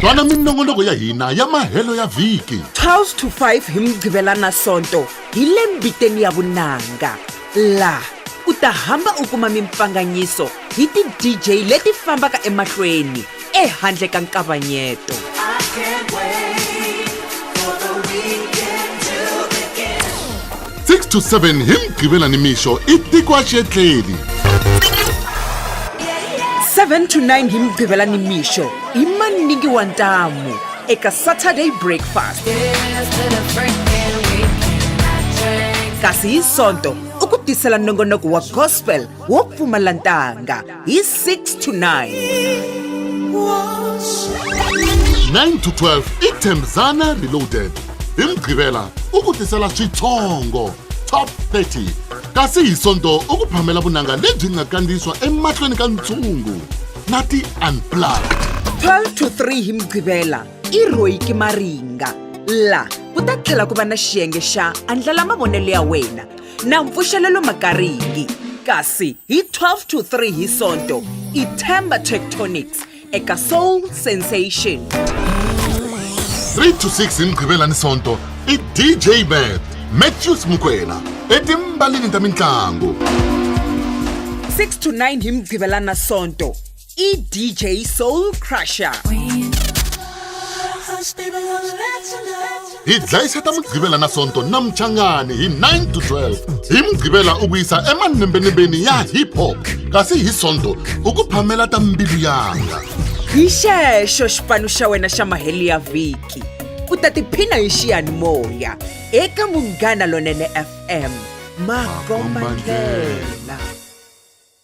twana minongonoko ya hina ya mahelo ya vhiki 12 to 5 hi Mugqivela na Sonto hi le mbiteni ya vunanga la u ta hamba u kuma mimpanganyiso hi ti DJ leti fambaka emahlweni ehandle ka nkavanyeto. 6 to 7 hi Mugqivela nimixo i tiko xiyetleli 7 to 9 hi Mugqivela nimixo hi maningi wa ntamu eka Saturday breakfast. Kasi hi Sonto u ku tisela nongonoko wa gospel wo pfumala ntanga hi 6 to 9. 9 to 12 i Themzana Reloaded hi Mugqivela u ku tisela switsongo top 30 kasi hi Sonto u ku phamela vunanga lebyi nga kandziyisiwa emahlweni ka ntshungu na ti unplugged. 12 to 3 hi Mugqivela i Roiki Maringa la ku ta tlhela ku va na xiyenge xa andlala mavonelo ya wena na mpfuxelelo makaringi kasi hi 12 to 3 hi Sonto i Themba Tectonics eka Soul Sensation. 3 to 6 hi Mugqivela ni Sonto i DJ Bad Matthews Mukwena etimbalini ta mitlangu. 6 to 9 hi Mugqivela na Sonto i DJ Soul Crusher. Hi dlayiseta Mugqivela na Sonto na Mchangani hi 9 to 12 hi Mugqivela u vuyisa emanembeni ya hip hop kasi hi Sonto u ku phamela ta mbilu yanga. Hi xexo xipano xa wena xa mahelo ya vhiki u ta tiphina hi xiyanimoya eka Munghana Lonene FM Makombandlela.